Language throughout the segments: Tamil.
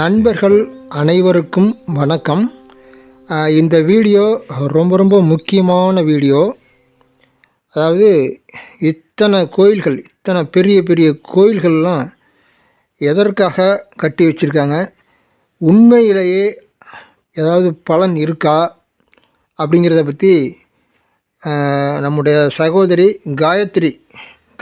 நண்பர்கள் அனைவருக்கும் வணக்கம். இந்த வீடியோ ரொம்ப முக்கியமான வீடியோ. அதாவது இத்தனை கோயில்கள், இத்தனை பெரிய பெரிய கோயில்கள்லாம் எதற்காக கட்டி வச்சுருக்காங்க, உண்மையிலேயே ஏதாவது பலன் இருக்கா அப்படிங்கிறத பற்றி நம்முடைய சகோதரி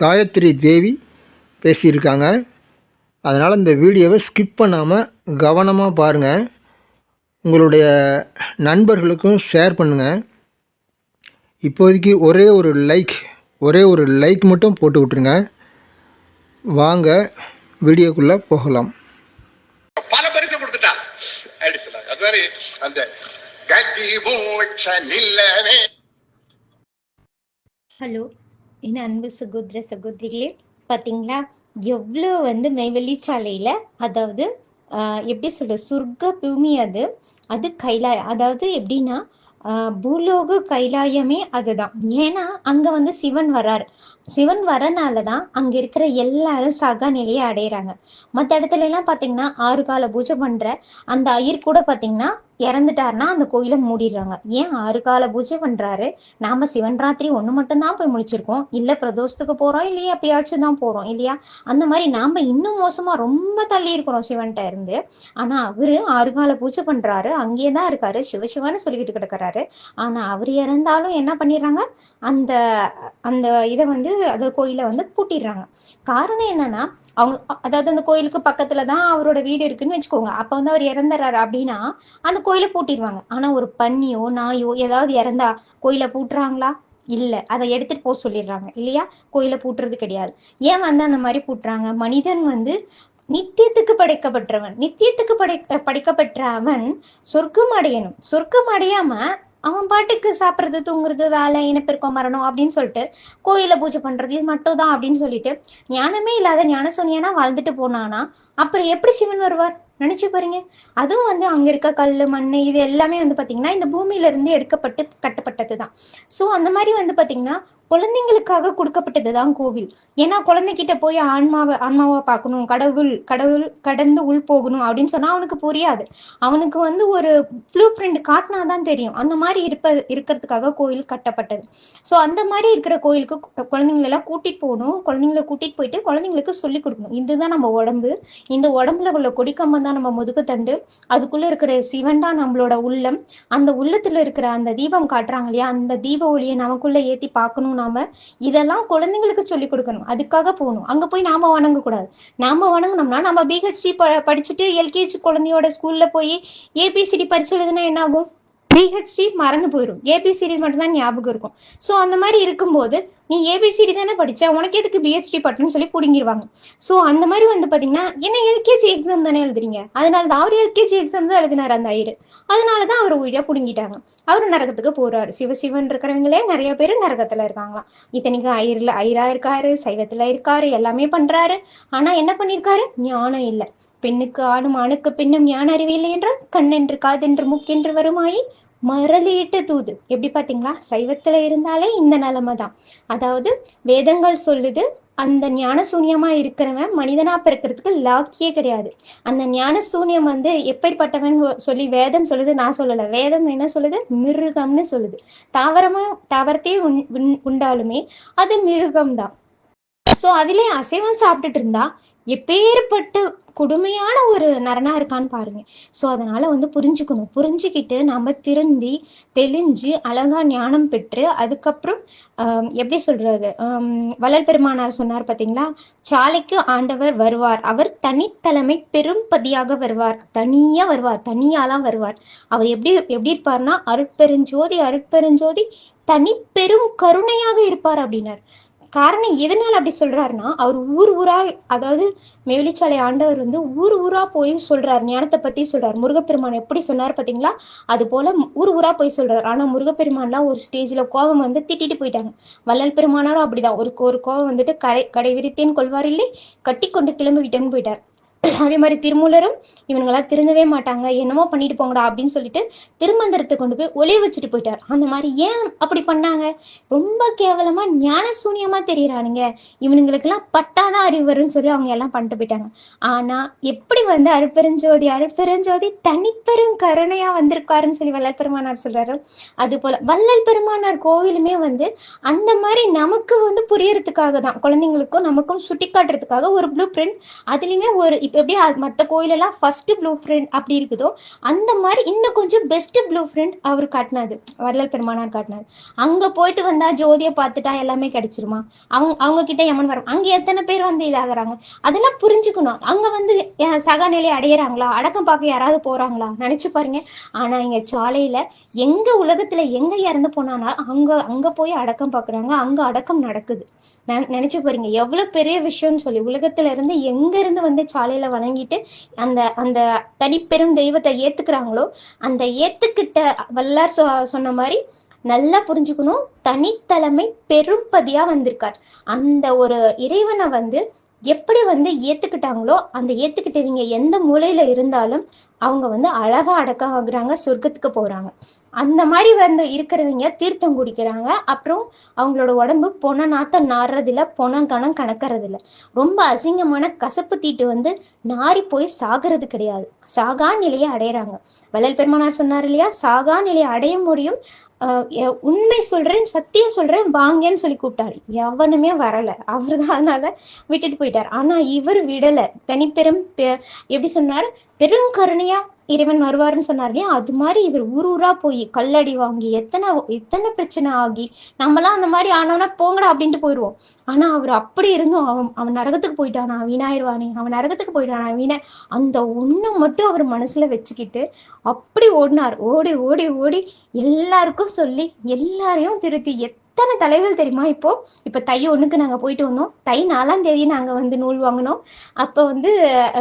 காயத்ரி தேவி பேசியிருக்காங்க. அதனால் இந்த வீடியோவை ஸ்கிப் பண்ணாமல் கவனமாக பாருங்கள். உங்களுடைய நண்பர்களுக்கும் ஷேர் பண்ணுங்கள். இப்போதைக்கு ஒரே ஒரு லைக் மட்டும் போட்டு விட்டுருங்க. வாங்க வீடியோக்குள்ளே போகலாம். பல பரிசு கொடுத்துட்டா அந்த ஹலோ, என்ன அன்பு சகோதரிகளே, பார்த்தீங்களா எவ்வளோ மெய்வெளிச்சாலையில், அதாவது எப்படி சொல்ற, சொர்க்க பூமி அது கைலாயம். அதாவது எப்படின்னா பூலோக கைலாயமே அதுதான். ஏன்னா அங்கே சிவன் வரனால தான் அங்கே இருக்கிற எல்லாரும் சக நிலையை அடையிறாங்க. மற்ற இடத்துல எல்லாம் பார்த்தீங்கன்னா 6 கால பூஜை பண்ணுற அந்த ஐயர் கூட பார்த்தீங்கன்னா இறந்துட்டாருன்னா அந்த கோயிலை மூடிடுறாங்க. ஏன் 6 கால பூஜை பண்றாரு? நாம சிவன் ராத்திரி ஒண்ணு மட்டும்தான் போய் முடிச்சிருக்கோம், இல்ல பிரதோஷத்துக்கு போறோம், இல்லையா எப்பயாச்சும் தான் போறோம் இல்லையா? அந்த மாதிரி நாம இன்னும் மோசமா ரொம்ப தள்ளி இருக்கிறோம் சிவன்கிட்ட இருந்து. ஆனா அவரு 6 கால பூஜை பண்றாரு, அங்கேயேதான் இருக்காரு, சிவசிவன்னு சொல்லிக்கிட்டு கிடக்குறாரு. ஆனா அவர் இறந்தாலும் என்ன பண்ணிடுறாங்க, அந்த அந்த இதை அந்த கோயிலை பூட்டிடுறாங்க. காரணம் என்னன்னா, அவங்க அதாவது அந்த கோயிலுக்கு பக்கத்துலதான் அவரோட வீடு இருக்குன்னு வச்சுக்கோங்க. அப்ப அவர் இறந்துறாரு அப்படின்னா அந்த கோயிலை பூட்டிடுவாங்க. ஆனா ஒரு பன்னியோ நாயோ ஏதாவது இறந்தா கோயிலை பூட்டுறாங்களா? இல்ல, அதை எடுத்துட்டு போக சொல்லிடுறாங்க இல்லையா? கோயிலை பூட்டுறது கிடையாது. ஏன் அந்த மாதிரி பூட்டுறாங்க? மனிதன் நித்தியத்துக்கு படைக்கப்பட்ட அவன் சொர்க்கம் அடையணும். சொர்க்கம் அடையாம அவன் பாட்டுக்கு சாப்பிட்றது, தூங்குறது, வேலை, இனப்பெருக்கம், மரணம் அப்படின்னு சொல்லிட்டு கோயில பூஜை பண்றது இது மட்டும் தான் அப்படின்னு சொல்லிட்டு ஞானமே இல்லாத ஞான சொன்னியானா வாழ்ந்துட்டு போனானா அப்புறம் எப்படி சிவன் வருவார்? நினைச்சு பாருங்க. அதுவும் அங்க இருக்க கல்லு மண் இது எல்லாமே பாத்தீங்கன்னா இந்த பூமியில இருந்து எடுக்கப்பட்டு கட்டப்பட்டதுதான். சோ அந்த மாதிரி பாத்தீங்கன்னா குழந்தைங்களுக்காக கொடுக்கப்பட்டதுதான் கோவில். ஏன்னா குழந்தைகிட்ட போய் ஆன்மாவை பார்க்கணும், கடவுள் கடந்து உள் போகணும் அப்படின்னு சொன்னா அவனுக்கு புரியாது. அவனுக்கு ஒரு ப்ளூ பிரிண்ட் காட்டினாதான் தெரியும். அந்த மாதிரி இருக்கிறதுக்காக கோயில் கட்டப்பட்டது. சோ அந்த மாதிரி இருக்கிற கோயிலுக்கு குழந்தைங்களை எல்லாம் கூட்டிட்டு போகணும். குழந்தைங்களை கூட்டிட்டு போயிட்டு குழந்தைங்களுக்கு சொல்லி கொடுக்கணும். இதுதான் நம்ம உடம்பு, இந்த உடம்புல உள்ள கொடிக்கம்பம் தான் நம்ம முதுகுத்தண்டு, அதுக்குள்ள இருக்கிற சிவன் தான் நம்மளோட உள்ளம். அந்த உள்ளத்துல இருக்கிற அந்த தீபம் காட்டுறாங்க இல்லையா, அந்த தீப ஒளியை நமக்குள்ள ஏத்தி பார்க்கணும். நாம இதெல்லாம் குழந்தைங்களுக்கு சொல்லி கொடுக்கணும். அதுக்காக போகணும். அங்க போய் நாம வணங்க கூடாது. நாம வணங்கினோம்னா நம்ம பிஹெச்டி படிச்சுட்டு எல்கேஜி குழந்தையோட ஸ்கூல்ல போய் ஏபிசிடி பரிசு எழுதுனா என்ன ஆகும்? பிஹெச்டி மறந்து போயிடும், ஏபிசிடி மட்டும்தான் ஞாபகம் இருக்கும். ஸோ அந்த மாதிரி இருக்கும்போது நீ ஏபிசிடி தானே படிச்ச, உனக்கு எதுக்கு பிஹெச்டி பட்டுன்னு சொல்லி பிடுங்கிடுவாங்க. ஸோ அந்த மாதிரி பாத்தீங்கன்னா என்ன எல்கேஜி எக்ஸாம் தானே எழுதுறீங்க, அதனாலதான் அவர் எல்கேஜி எக்ஸாம் தான் எழுதினார் அந்த ஐயர். அதனாலதான் அவர் உயிரியா பிடுங்கிட்டாங்க. அவரு நரகத்துக்கு போறாரு. சிவன் இருக்கிறவங்களே நிறைய பேர் நரகத்துல இருக்காங்களாம். இத்தனைக்கு ஐயரா இருக்காரு, சைவத்துல இருக்காரு, எல்லாமே பண்றாரு. ஆனா என்ன பண்ணிருக்காரு? ஞானம் இல்லை. பெண்ணுக்கு ஆணும் ஆணுக்கு பெண்ணும் ஞான அறிவு இல்லை என்றால் கண்ணென்று காதென்று மூக்கென்று வருமாயி மரலிட்டு தூது. எப்படி பாத்தீங்களா? சைவத்துல இருந்தாலே இந்த நிலைமை தான். அதாவது வேதங்கள் சொல்லுது, அந்த ஞான சூன்யமா இருக்கிறவன் மனிதனா பிறக்கிறதுக்கு லாக்கியே கிடையாது. அந்த ஞான சூன்யம் எப்படிப்பட்டவன் சொல்லி வேதம் சொல்லுது, நான் சொல்லல. வேதம் என்ன சொல்லுது? மிருகம்னு சொல்லுது. தாவரத்தையே உண்டாலுமே அது மிருகம்தான். சோ அதுலயே அசைவம் சாப்பிட்டுட்டு இருந்தா எப்பேற்பட்ட கொடுமையான ஒரு நரனா இருக்கான்னு பாருங்க. சோ அதனால புரிஞ்சுக்கணும். புரிஞ்சுக்கிட்டு நம்ம திருந்தி தெளிஞ்சு அழகா ஞானம் பெற்று அதுக்கப்புறம் எப்படி சொல்றது, வள்ளல் பெருமானார் சொன்னார் பாத்தீங்களா, சாலைக்கு ஆண்டவர் வருவார், அவர் தனித்தலைமை பெரும்பதியாக வருவார், தனியா வருவார், தனியாலாம் வருவார். அவர் எப்படி இருப்பார்னா அருட்பெருஞ்சோதி தனி பெரும் கருணையாக இருப்பார் அப்படின்னார். காரணம் எதனால அப்படி சொல்றாருன்னா, அவர் ஊரா, அதாவது மெய்வெளிச்சாலை ஆண்டவர் ஊரா போய் சொல்றாரு, ஞானத்தை பத்தி சொல்றாரு. முருகப்பெருமான் எப்படி சொன்னார் பாத்தீங்களா, அது போல ஊரா போய் சொல்றாரு. ஆனா முருகப்பெருமான்லாம் ஒரு ஸ்டேஜ்ல கோபம் திட்டிட்டு போயிட்டாங்க. வள்ளல் பெருமானாரும் அப்படிதான் ஒரு கோபம் கடை விரித்தேன் கொள்வார் இல்லை, கட்டி கொண்டு கிளம்பி விட்டேன்னு போயிட்டார். அதே மாதிரி திருமூலரும் இவனுங்களாம் திருந்தவே மாட்டாங்க, என்னமோ பண்ணிட்டு போங்கடா அப்படின்னு சொல்லிட்டு திருமந்திரத்தை கொண்டு போய் ஒளிய வச்சுட்டு போயிட்டார். அந்த மாதிரி ஏன் அப்படி பண்ணாங்க? ரொம்ப கேவலமா ஞான சூன்யமா தெரியறானுங்க, இவனுங்களுக்கெல்லாம் பட்டாதான் அறிவு வரும்னு சொல்லி அவங்க எல்லாம் பண்ணிட்டு போயிட்டாங்க. ஆனா எப்படி வந்து அருட்பெருஞ்சோதி அருட்பெருஞ்சோதி தனிப்பெரும் கருணையா வந்திருக்காருன்னு சொல்லி வள்ளல் பெருமானார் சொல்றாரு. அது போல வள்ளல் பெருமானார் கோவிலுமே வந்து அந்த மாதிரி நமக்கு வந்து புரியறதுக்காக தான், குழந்தைங்களுக்கும் நமக்கும் சுட்டி காட்டுறதுக்காக ஒரு ப்ளூ பிரிண்ட். அதுலயுமே ஒரு இப்ப எப்படி மற்ற கோயிலெல்லாம் ஃபர்ஸ்ட் ப்ளூ பிரிண்ட் அப்படி இருக்குதோ அந்த மாதிரி இன்னும் கொஞ்சம் பெஸ்ட் ப்ளூ பிரிண்ட் அவர் காட்டினது, வள்ளல் பெருமானார் காட்டினது. அங்க போயிட்டு வந்தா ஜோதியை பார்த்துட்டா எல்லாமே கிடைச்சிருமா? அவங்க கிட்ட யமன் வரும். அங்க எத்தனை பேர் வந்து இதாகிறாங்க, அதெல்லாம் புரிஞ்சுக்கணும். அங்க வந்து சக நிலை அடையிறாங்களா, அடக்கம் பார்க்க யாராவது போறாங்களா, நினைச்சு பாருங்க. ஆனா இங்க சாலையில எங்க உலகத்துல எங்க இறந்து போனானா அங்க போய் அடக்கம் பாக்குறாங்க, அங்க அடக்கம் நடக்குது. நினைச்சு பாருங்க எவ்வளவு பெரிய விஷயம்னு சொல்லி. உலகத்துல இருந்து எங்க இருந்து வந்து சாலையில வணங்கிட்டு அந்த அந்த தனிப்பெரும் தெய்வத்தை ஏத்துக்கிறாங்களோ, அந்த ஏத்துக்கிட்ட வல்லார் சொன்ன மாதிரி நல்லா புரிஞ்சுக்கணும், தனித்தலைமை பெரும்பதியா வந்திருக்கார். அந்த ஒரு இறைவனை வந்து எப்படி வந்து ஏத்துக்கிட்டாங்களோ, அந்த ஏத்துக்கிட்டவங்க எந்த மூலையில இருந்தாலும் அவங்க வந்து அழகா அடக்கம் ஆகுறாங்க, சொர்க்கத்துக்கு போறாங்க. அந்த மாதிரி வந்து இருக்கிறவங்க தீர்த்தம் குடிக்கிறாங்க. அப்புறம் அவங்களோட உடம்பு பொண நாத்தம் நாடுறதில்ல, பொணங்கணம் கணக்கறதில்ல. ரொம்ப அசிங்கமான கசப்பு தீட்டு வந்து நாரி போய் சாகிறது கிடையாது, சாகா நிலையை அடையிறாங்க. வள்ளல் பெருமானார் சொன்னார் இல்லையா, சாகா நிலையை அடைய முடியும், உண்மை சொல்றேன் சத்தியம் சொல்றேன் வாங்கன்னு சொல்லி கூப்பிட்டாரு. எவனுமே வரல, அவருதான் அதனால விட்டுட்டு போயிட்டார். ஆனா இவர் விடல. தனிப்பெரும் எப்படி சொன்னாரு, பெரும் கருணையா இறைவன் வருவாருன்னு சொன்னார் இல்லையா, அது மாதிரி இவர் ஊரா போய் கல்லடி வாங்கி எத்தனை பிரச்சனை ஆகி, நம்மளாம் அந்த மாதிரி ஆனோன்னா போங்கடா அப்படின்ட்டு போயிடுவோம். ஆனா அவர் அப்படி இருந்தும் அவன் நரகத்துக்கு போயிட்டானா வீணாயிருவானே, அவன் நரகத்துக்கு போயிட்டானா வீணா, அந்த ஒண்ணை மட்டும் அவர் மனசுல வச்சுக்கிட்டு அப்படி ஓடினார். ஓடி ஓடி ஓடி எல்லாருக்கும் சொல்லி எல்லாரையும் திருத்தி. எத்தனை தலைகள் தெரியுமா? இப்ப தை 1க்கு நாங்க போயிட்டு வந்தோம். தை 4ஆம் தேதி நாங்க வந்து நூல் வாங்கினோம். அப்ப வந்து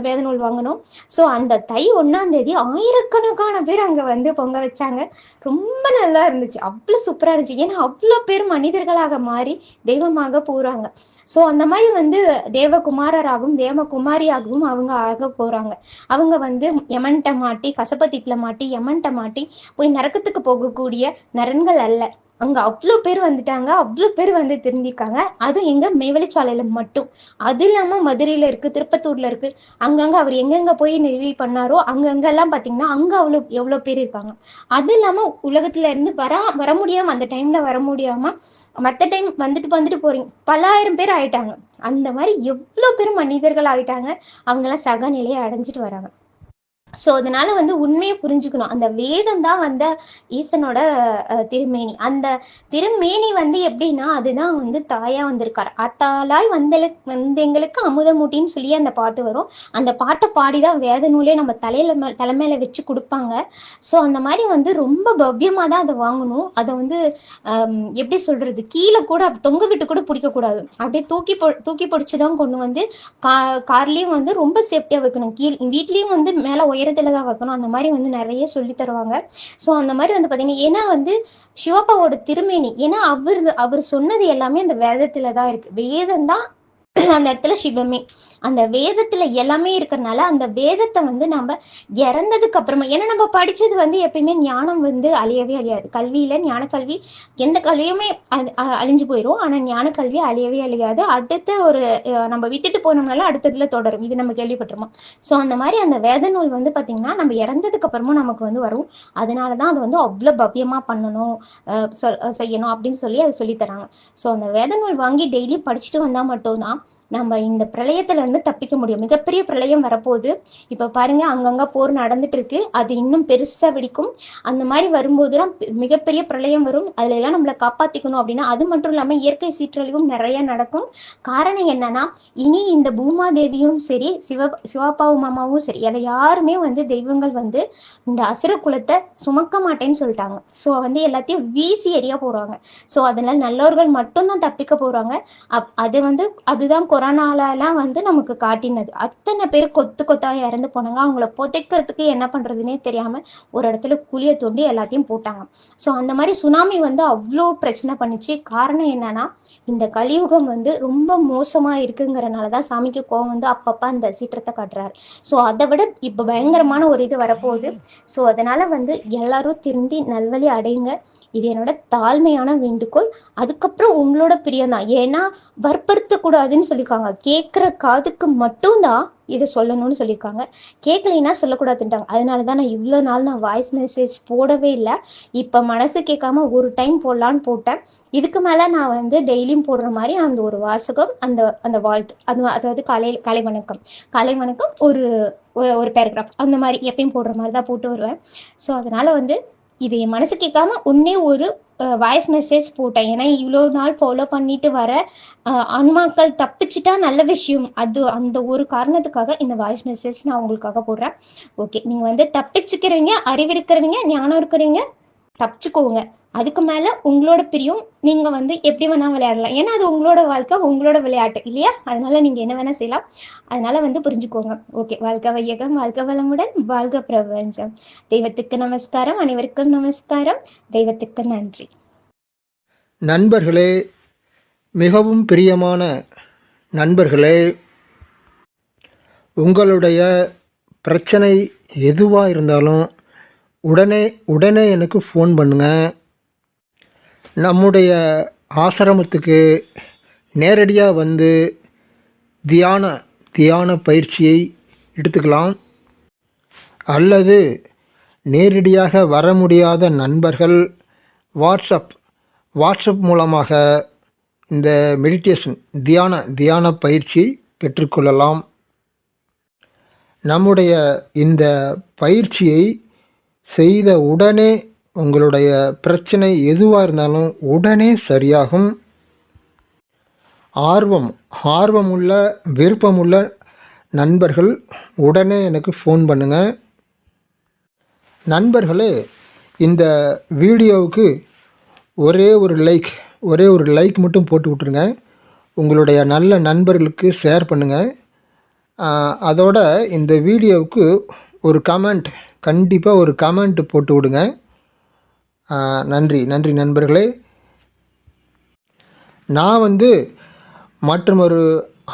வேத நூல் வாங்கினோம். ஸோ அந்த தை 1ஆம் தேதி ஆயிரக்கணக்கான பேர் அங்க வந்து பொங்க வச்சாங்க. ரொம்ப நல்லா இருந்துச்சு, அவ்வளவு சூப்பரா இருந்துச்சு. ஏன்னா அவ்வளவு பேர் மனிதர்களாக மாறி தெய்வமாக போறாங்க. ஸோ அந்த மாதிரி வந்து தேவகுமாரராகவும் தேவகுமாரியாகவும் அவங்க ஆக போறாங்க. அவங்க வந்து யமன்ட்ட மாட்டி, கசப்பத்தீட்டுல மாட்டி, யமன்ட்ட மாட்டி போய் நரக்கத்துக்கு போகக்கூடிய நரன்கள் அல்ல. அங்க அவ்வளோ பேர் வந்துட்டாங்க, அவ்வளோ பேர் வந்து திருந்திருக்காங்க. அது எங்க மேவலிச்சாலையில மட்டும். அது இல்லாம மதுரையில இருக்கு, திருப்பத்தூர்ல இருக்கு. அங்கங்க அவர் எங்கெங்க போய் நிறைவு பண்ணாரோ அங்கெல்லாம் பாத்தீங்கன்னா அங்க எவ்வளவு பேர் இருக்காங்க. அது இல்லாம உலகத்துல இருந்து வர முடியாம, அந்த டைம்ல வர முடியாம மற்ற டைம் வந்துட்டு போறீங்க, பல ஆயிரம் பேர் ஆயிட்டாங்க. அந்த மாதிரி எவ்வளவு பேர் மனிதர்கள் ஆயிட்டாங்க. அவங்க எல்லாம் சக நிலையை அடைஞ்சிட்டு வராங்க. ஸோ அதனால வந்து உண்மையை புரிஞ்சுக்கணும். அந்த வேதம் தான் வந்து ஈசனோட திருமேனி. அந்த திருமேனி வந்து எப்படின்னா அதுதான் வந்து தாயா வந்திருக்காரு. அத்தாலாய் வந்தெங்களுக்கு அமுதமூட்டின்னு சொல்லி அந்த பாட்டு வரும். அந்த பாட்டை பாடிதான் வேத நூலே நம்ம தலைமையில வச்சு கொடுப்பாங்க. ஸோ அந்த மாதிரி வந்து ரொம்ப பவ்யமா தான் அதை வாங்கணும். அதை வந்து எப்படி சொல்றது, கீழே கூட தொங்க விட்டு கூட பிடிக்க கூடாது. அப்படியே தூக்கி பிடிச்சுதான் கொண்டு வந்து கார்லயும் வந்து ரொம்ப சேஃப்டியா வைக்கணும். வீட்லயும் வந்து மேல உயரத்துல தான் வைக்கணும். அந்த மாதிரி வந்து நிறைய சொல்லி தருவாங்க. ஸோ அந்த மாதிரி வந்து பாத்தீங்கன்னா, ஏன்னா வந்து சிவப்பாவோட திருமேனி, ஏன்னா அவர் சொன்னது எல்லாமே அந்த வேதத்துல தான் இருக்கு. வேதம் தான் அந்த இடத்துல சிவமே. அந்த வேதத்துல எல்லாமே இருக்கிறதுனால அந்த வேதத்தை வந்து நம்ம இறந்ததுக்கு அப்புறமா, ஏன்னா நம்ம படிச்சது வந்து எப்பயுமே ஞானம் வந்து அழியவே அழியாது. கல்வியில ஞான கல்வி எந்த கல்வியுமே அழிஞ்சு போயிடும். ஆனா ஞான கல்வி அழியவே அழியாது. அடுத்த ஒரு நம்ம விட்டுட்டு போனோம்னால அடுத்ததுல தொடரும். இது நம்ம கேள்விப்பட்டிருக்கோம். ஸோ அந்த மாதிரி அந்த வேத நூல் வந்து பாத்தீங்கன்னா நம்ம இறந்ததுக்கு அப்புறமும் நமக்கு வந்து வரும். அதனாலதான் அது வந்து அவ்வளவு பவ்யமா பண்ணணும், செய்யணும் அப்படின்னு சொல்லி அதை சொல்லி தராங்க. ஸோ அந்த வேத நூல் வாங்கி டெய்லி படிச்சுட்டு வந்தா மட்டும்தான் நம்ம இந்த பிரளயத்துல இருந்து தப்பிக்க முடியும். மிகப்பெரிய பிரளயம் வரப்போகுது. இப்ப பாருங்க, அங்கங்க போர் நடந்துட்டு இருக்கு. அது இன்னும் பெருசா வெடிக்கும். அந்த மாதிரி வரும்போதுதான் மிகப்பெரிய பிரளயம் வரும். அதுல எல்லாம் நம்மளை காப்பாத்திக்கணும் அப்படின்னா, அது மட்டும் இல்லாம இயற்கை சீற்றழிவும் நிறைய நடக்கும். காரணம் என்னன்னா, இனி இந்த பூமாதேவியும் சரி, சிவப்பாவும் மாமாவும் சரி, அதை யாருமே வந்து தெய்வங்கள் வந்து இந்த அசுர குலத்தை சுமக்க மாட்டேன்னு சொல்லிட்டாங்க. ஸோ வந்து எல்லாத்தையும் வீசி எறிய போறாங்க. ஸோ அதனால நல்லவர்கள் மட்டும்தான் தப்பிக்க போறாங்க. அது வந்து அதுதான் கொரோனாலலாம் வந்து நமக்கு காட்டினது. அத்தனை பேர் கொத்து கொத்தா இறந்து போனாங்க. அவங்கள புதைக்கிறதுக்கு என்ன பண்றதுன்னே தெரியாம ஒரு இடத்துல குழிய தோண்டி எல்லாத்தையும் போட்டாங்க. ஸோ அந்த மாதிரி சுனாமி வந்து அவ்வளோ பிரச்சனை பண்ணுச்சு. காரணம் என்னன்னா, இந்த கலியுகம் வந்து ரொம்ப மோசமா இருக்குங்கிறனால தான் சாமிக்கு கோவம் வந்து அப்பப்ப அந்த சீற்றத்தை காட்டுறாரு. ஸோ அதை விட இப்போ பயங்கரமான ஒரு இது வரப்போகுது. ஸோ அதனால வந்து எல்லாரும் திருந்தி நல்வழி அடையுங்க. இது என்னோட தாழ்மையான வேண்டுகோள். அதுக்கப்புறம் உங்களோட பிரியம் தான். ஏன்னா வற்புறுத்தக்கூடாதுன்னு சொல்லியிருக்காங்க. கேட்குற காதுக்கு மட்டும்தான் இதை சொல்லணும்னு சொல்லியிருக்காங்க. கேட்கலைன்னா சொல்லக்கூடாதுன்ட்டாங்க. அதனால தான் நான் இவ்வளோ நாள் வாய்ஸ் மெசேஜ் போடவே இல்லை. இப்போ மனசு கேட்காம ஒரு டைம் போடலான்னு போட்டேன். இதுக்கு மேலே நான் வந்து டெய்லியும் போடுற மாதிரி அந்த ஒரு வாசகம், அந்த அந்த வாழ்த்து, அதாவது காலை வணக்கம், காலை வணக்கம், ஒரு பேராகிராஃப், அந்த மாதிரி எப்பயும் போடுற மாதிரி தான் போட்டு வருவேன். ஸோ அதனால வந்து இது என் மனசு கேட்காம ஒன்னே ஒரு வாய்ஸ் மெசேஜ் போட்டேன். ஏன்னா இவ்வளோ நாள் ஃபாலோ பண்ணிட்டு வர ஆன்மாக்கள் தப்பிச்சிட்டா நல்ல விஷயம். அந்த ஒரு காரணத்துக்காக இந்த வாய்ஸ் மெசேஜ் நான் உங்களுக்காக போடுறேன். ஓகே, நீங்கள் வந்து தப்பிச்சுக்கிறீங்க, அறிவு இருக்கிறவங்க, ஞானம் இருக்கிறவங்க தப்பிச்சுக்கோங்க. அதுக்கு மேலே உங்களோட பிரியும். நீங்கள் வந்து எப்படி வேணால் விளையாடலாம். ஏன்னா அது உங்களோட வாழ்க்கை, உங்களோட விளையாட்டு இல்லையா? அதனால நீங்கள் என்ன வேணால் செய்யலாம். அதனால வந்து புரிஞ்சுக்கோங்க. ஓகே, வாழ்க வையகம், வாழ்க வளமுடன், வாழ்க பிரபஞ்சம். தெய்வத்துக்கு நமஸ்காரம், அனைவருக்கும் நமஸ்காரம், தெய்வத்துக்கு நன்றி. நண்பர்களே, மிகவும் பிரியமான நண்பர்களே, உங்களுடைய பிரச்சனை எதுவாக இருந்தாலும் உடனே எனக்கு ஃபோன் பண்ணுங்கள். நம்முடைய ஆசிரமத்துக்கு நேரடியாக வந்து தியான பயிற்சியை எடுத்துக்கலாம். அல்லது நேரடியாக வர முடியாத நண்பர்கள் வாட்ஸ்அப் மூலமாக இந்த மெடிடேஷன் தியான பயிற்சி பெற்றுக்கொள்ளலாம். நம்முடைய இந்த பயிற்சியை செய்த உடனே உங்களுடைய பிரச்சனை எதுவாக இருந்தாலும் உடனே சரியாகும். ஆர்வமுள்ள விருப்பமுள்ள நண்பர்கள் உடனே எனக்கு ஃபோன் பண்ணுங்கள். நண்பர்களே, இந்த வீடியோவுக்கு ஒரே ஒரு லைக் மட்டும் போட்டு விட்ருங்க. உங்களுடைய நல்ல நண்பர்களுக்கு ஷேர் பண்ணுங்கள். அதோட இந்த வீடியோவுக்கு கண்டிப்பாக ஒரு கமெண்ட் போட்டு விடுங்க. நன்றி நண்பர்களே. நான் வந்து மற்றொரு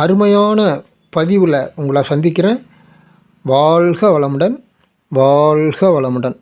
அருமையான பதிவில் உங்களை சந்திக்கிறேன். வாழ்க வளமுடன், வாழ்க வளமுடன்.